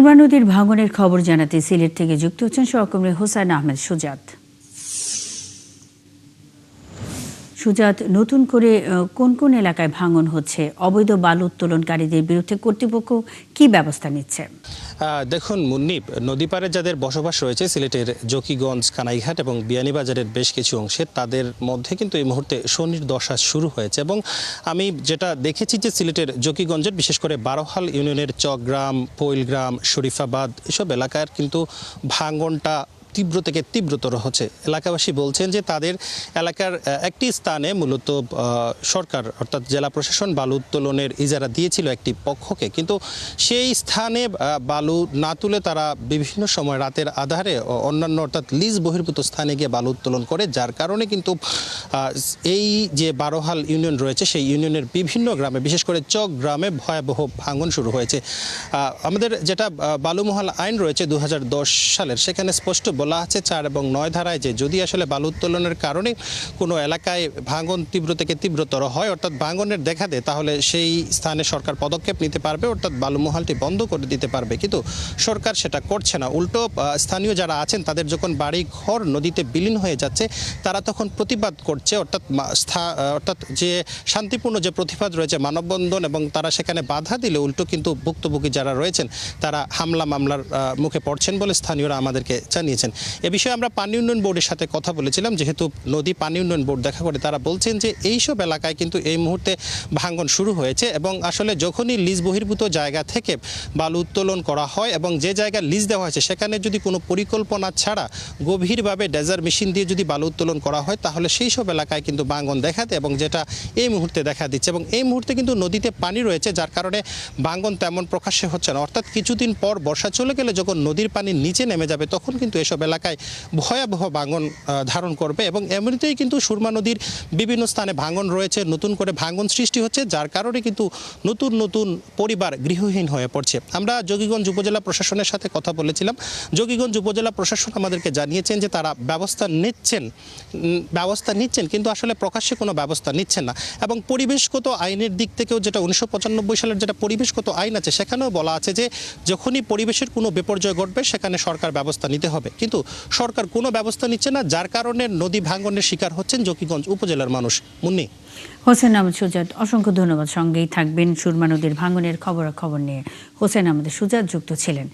সুরমা নদীর ভাঙনের খবর জানাতে সিলেট থেকে যুক্ত হচ্ছেন সহকর্মী হোসেন আহমেদ সুজাত। সুজাত, নতুন করে কোন কোন এলাকায় ভাঙন হচ্ছে? অবৈধ বালু উত্তোলনকারীদের বিরুদ্ধে কর্তৃপক্ষ কি ব্যবস্থা নিচ্ছে? দেখুন মুন্নিব, নদী পারে যাদের বসবাস রয়েছে সিলেটের জকিগঞ্জ, কানাইঘাট এবং বিয়ানীবাজারের বেশ কিছু অংশে, তাদের মধ্যে কিন্তু এই মুহূর্তে শনির দশা শুরু হয়েছে। এবং আমি যেটা দেখেছি যে সিলেটের জকিগঞ্জের বিশেষ করে বারোহাল ইউনিয়নের চকগ্রাম, পৈলগ্রাম, শরীফাবাদ এসব এলাকার কিন্তু ভাঙনটা তীব্র থেকে তীব্রতর হচ্ছে। এলাকাবাসী বলছেন যে তাদের এলাকার একটি স্থানে মূলত সরকার অর্থাৎ জেলা প্রশাসন বালু উত্তোলনের ইজারা দিয়েছিল একটি পক্ষকে, কিন্তু সেই স্থানে বালু না তুলে তারা বিভিন্ন সময় রাতের আধারে অন্যান্য অর্থাৎ লিজ বহির্ভূত স্থানে গিয়ে বালু উত্তোলন করে, যার কারণে কিন্তু এই যে বারোহাল ইউনিয়ন রয়েছে সেই ইউনিয়নের বিভিন্ন গ্রামে বিশেষ করে চক গ্রামে ভয়াবহ ভাঙন শুরু হয়েছে। আমাদের যেটা বালুমহাল আইন রয়েছে 2010 সালের, সেখানে স্পষ্ট বলা আছে 4 এবং 9 ধারায় যে যদি আসলে বালু উত্তোলনের কারণে কোনো এলাকায় ভাঙন তীব্র থেকে তীব্রতর হয় অর্থাৎ ভাঙনের দেখা দেয়, তাহলে সেই স্থানে সরকার পদক্ষেপ নিতে পারবে অর্থাৎ বালুমহালটি বন্ধ করে দিতে পারবে। কিন্তু সরকার সেটা করছে না। উল্টো স্থানীয় যারা আছেন তাদের যখন বাড়ি ঘর নদীতে বিলীন হয়ে যাচ্ছে তারা তখন প্রতিবাদ করছে, অর্থাৎ যে শান্তিপূর্ণ যে প্রতিবাদ রয়েছে মানববন্ধন, এবং তারা সেখানে বাধা দিলে উল্টো কিন্তু ভুক্তভোগী যারা রয়েছেন তারা হামলা মামলার মুখে পড়ছেন বলে স্থানীয়রা আমাদেরকে জানিয়েছেন। এ বিষয়ে আমরা পানি উন্নয়ন বোর্ডের সাথে কথা বলেছিলাম, যেহেতু নদী পানি উন্নয়ন বোর্ড দেখা করে তারা বলছেন যে এইসব এলাকায় কিন্তু এই মুহূর্তে ভাঙন শুরু হয়েছে এবং আসলে যখনই লিজ বহির্ভূত জায়গা থেকে বালু উত্তোলন করা হয় এবং যে জায়গায় লিজ দেওয়া হয়েছে সেখানে যদি কোনো পরিকল্পনা ছাড়া গভীরভাবে ডেজার মেশিন দিয়ে যদি বালু উত্তোলন করা হয় তাহলে সেই সব এলাকায় কিন্তু ভাঙন দেখা দেয়, এবং যেটা এই মুহূর্তে দেখা দিচ্ছে। এবং এই মুহূর্তে কিন্তু নদীতে পানি রয়েছে, যার কারণে ভাঙন তেমন প্রকাশ্যে হচ্ছে না। অর্থাৎ কিছুদিন পর বর্ষা চলে গেলে যখন নদীর পানি নিচে নেমে যাবে তখন কিন্তু এসব এলাকায় ভয়াবহ ভাঙন ধারণ করবে। এবং এমনিতেই কিন্তু সুরমা নদীর বিভিন্ন স্থানে ভাঙন রয়েছে, নতুন করে ভাঙন সৃষ্টি হচ্ছে, যার কারণে কিন্তু নতুন নতুন পরিবার গৃহহীন হয়ে পড়ছে। আমরা জকিগঞ্জ উপজেলা প্রশাসনের সাথে কথা বলেছিলাম। জকিগঞ্জ উপজেলা প্রশাসন আমাদেরকে জানিয়েছেন যে তারা ব্যবস্থা নিচ্ছেন কিন্তু আসলে প্রকাশ্যে কোনো ব্যবস্থা নিচ্ছেন না। এবং পরিবেশগত আইনের দিক থেকেও যেটা 1995 সালের যেটা পরিবেশগত আইন আছে সেখানেও বলা আছে যে যখনই পরিবেশের কোনো বিপর্যয় ঘটবে সেখানে সরকার ব্যবস্থা নিতে হবে, কিন্তু সরকার কোনো ব্যবস্থা নিচ্ছে না, যার কারণে নদী ভাঙনের শিকার হচ্ছেন জকিগঞ্জ উপজেলার মানুষ। মুন্নি। হোসেন আহমেদ সুজাত, অসংখ্য ধন্যবাদ। সঙ্গেই থাকবেন। সুরমা নদীর ভাঙনের খবর নিয়ে হোসেন আহমেদ সুজাত যুক্ত ছিলেন।